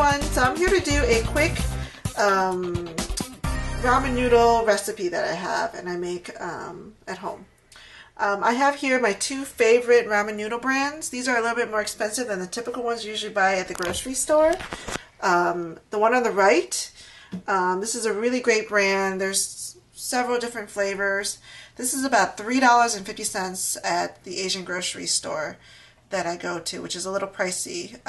everyone, so I'm here to do a quick ramen noodle recipe that I have and I make at home. I have here my two favorite ramen noodle brands. These are a little bit more expensive than the typical ones you usually buy at the grocery store. The one on the right, this is a really great brand. There's several different flavors. This is about $3.50 at the Asian grocery store that I go to, which is a little pricey.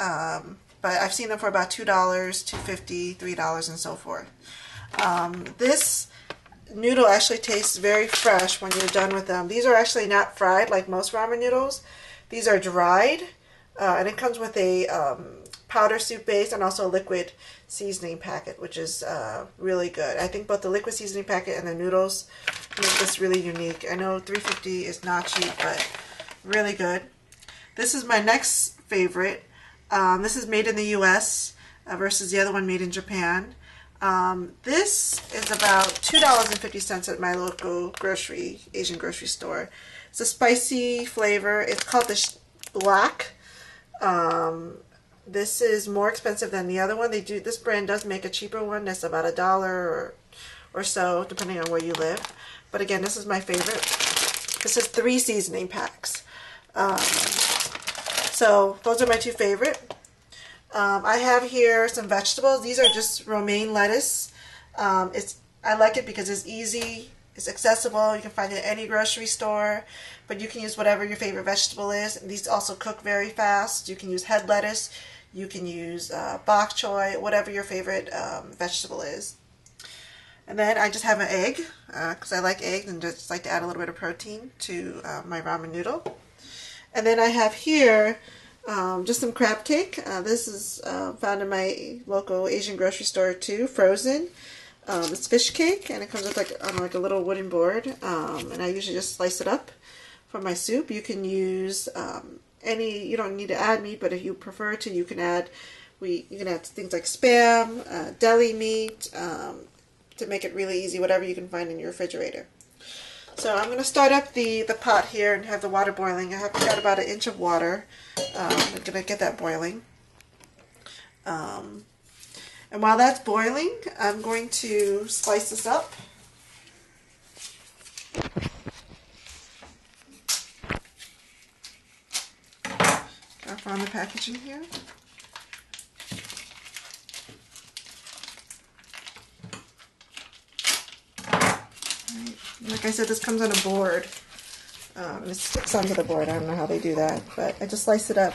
But I've seen them for about $2, $2.50, $3, and so forth. This noodle actually tastes very fresh when you're done with them. These are actually not fried like most ramen noodles. These are dried, and it comes with a powder soup base and also a liquid seasoning packet, which is really good. I think both the liquid seasoning packet and the noodles make this really unique. I know $3.50 is not cheap, but really good. This is my next favorite. This is made in the US versus the other one made in Japan. This is about $2.50 at my local Asian grocery store. It's a spicy flavor. It's called the Black. This is more expensive than the other one. This brand does make a cheaper one that's about $1 or so, depending on where you live. But again, this is my favorite. This is 3 seasoning packs. So those are my two favorite. I have here some vegetables. These are just romaine lettuce. I like it because it's easy, it's accessible. You can find it at any grocery store, but you can use whatever your favorite vegetable is. And these also cook very fast. You can use head lettuce, you can use bok choy, whatever your favorite vegetable is. And then I just have an egg because I like eggs and just like to add a little bit of protein to my ramen noodle. And then I have here just some crab cake. This is found in my local Asian grocery store too, frozen. It's fish cake, and it comes with on a little wooden board. And I usually just slice it up for my soup. You can use you don't need to add meat, but if you prefer to, you can add things like Spam, deli meat, to make it really easy, whatever you can find in your refrigerator. So I'm going to start up the pot here and have the water boiling. I have got about 1 inch of water. I'm going to get that boiling. And while that's boiling, I'm going to slice this up. Careful on the packaging here. Like I said, this comes on a board. It sticks onto the board. I don't know how they do that, but I just slice it up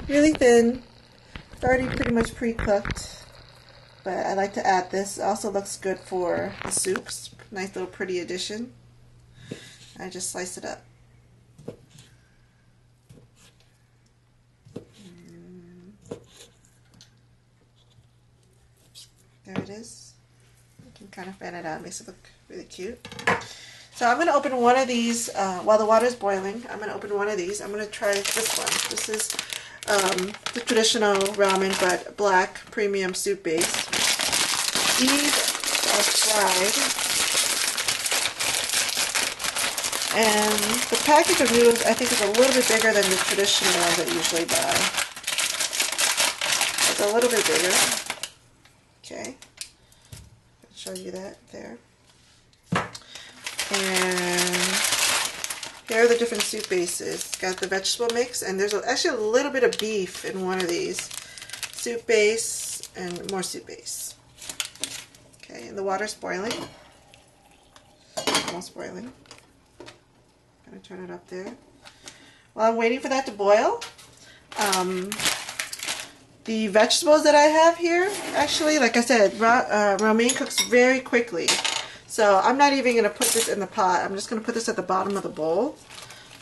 really thin. It's already pretty much pre-cooked, but I like to add this. It also looks good for the soups. Nice little pretty addition. I just slice it up. There it is. You can kind of fan it out. It makes it look really cute. So I'm going to open one of these while the water is boiling. I'm going to open one of these. I'm going to try this one. This is the traditional ramen, but black premium soup base. These are fried. And the package of noodles, I think, is a little bit bigger than the traditional ones that you usually buy. It's a little bit bigger. Okay. I'll show you that there. And here are the different soup bases. It's got the vegetable mix, and there's actually a little bit of beef in one of these. Soup base and more soup base. Okay, and the water's boiling. Almost boiling. I'm going to turn it up there. While I'm waiting for that to boil, the vegetables that I have here, actually, like I said, romaine cooks very quickly. So I'm not even going to put this in the pot. I'm just going to put this at the bottom of the bowl.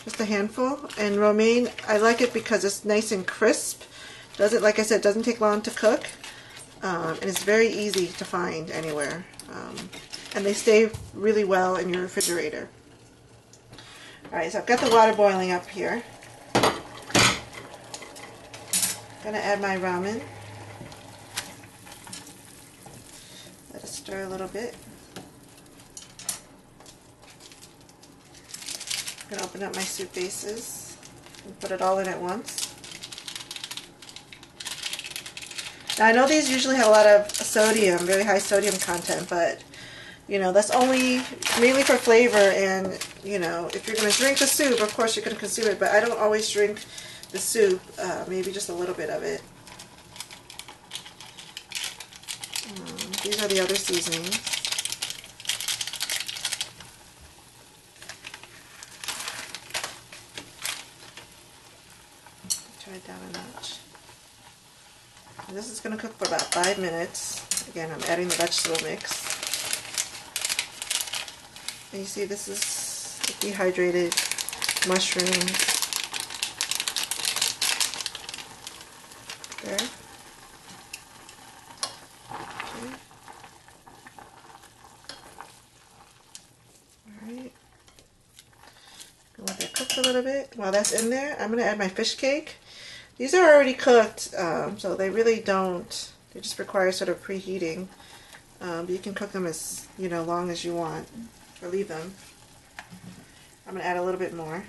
Just a handful. And romaine, I like it because it's nice and crisp. Like I said, doesn't take long to cook. And it's very easy to find anywhere. And they stay really well in your refrigerator. Alright, so I've got the water boiling up here. I'm going to add my ramen. Let it stir a little bit. I'm going to open up my soup bases and put it all in at once. Now, I know these usually have a lot of sodium, very high sodium content, but you know, that's only mainly for flavor. And you know, if you're going to drink the soup, of course you can consume it, but I don't always drink the soup, maybe just a little bit of it. These are the other seasonings. Turn it down a notch. And this is going to cook for about 5 minutes. Again, I'm adding the vegetable mix. And you see, this is dehydrated mushrooms. There. Okay. Alright. Let that cook a little bit. While that's in there, I'm going to add my fish cake. These are already cooked, so they really don't, they just require sort of preheating. But you can cook them as, you know, long as you want, or leave them. I'm going to add a little bit more.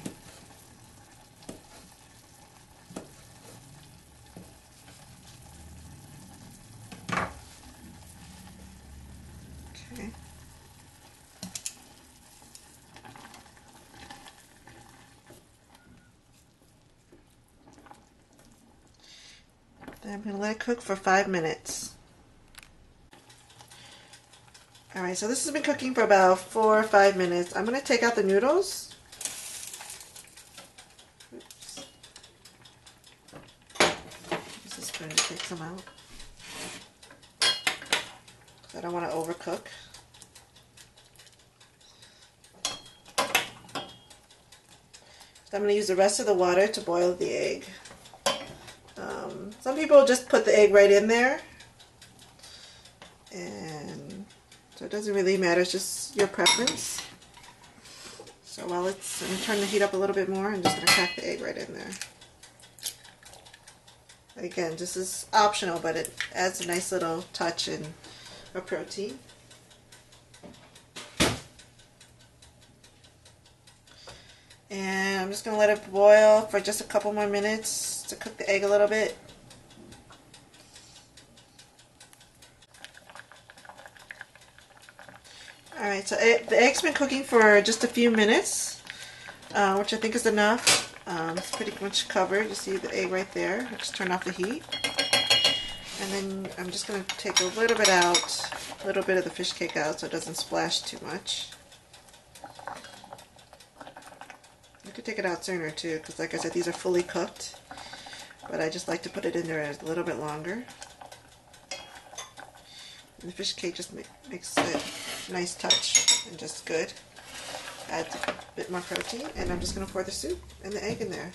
Okay. Then I'm going to let it cook for 5 minutes. Alright, so this has been cooking for about 4 or 5 minutes. I'm going to take out the noodles. Oops. Use this spoon to take some out. I don't want to overcook. So I'm going to use the rest of the water to boil the egg. Some people just put the egg right in there. And so it doesn't really matter, it's just your preference. So while it's, I'm going to turn the heat up a little bit more, I'm just going to crack the egg right in there. Again, this is optional, but it adds a nice little touch and a protein. And I'm just going to let it boil for just a couple more minutes to cook the egg a little bit. Alright, so the egg's been cooking for just a few minutes, which I think is enough. It's pretty much covered. You see the egg right there. I'll just turn off the heat. And then I'm just going to take a little bit out, a little bit of the fish cake out so it doesn't splash too much. You could take it out sooner too, because like I said, these are fully cooked. But I just like to put it in there a little bit longer. And the fish cake just makes a nice touch and just good. Adds a bit more protein. And I'm just going to pour the soup and the egg in there.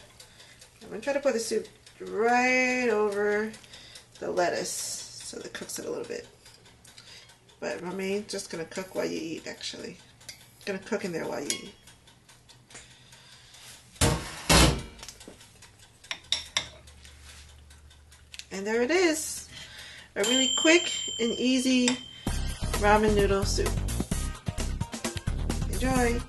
I'm going to try to pour the soup right over the lettuce so that it cooks it a little bit. But Ramen's just going to cook while you eat, actually. It's going to cook in there while you eat. And there it is. A really quick and easy ramen noodle soup. Enjoy!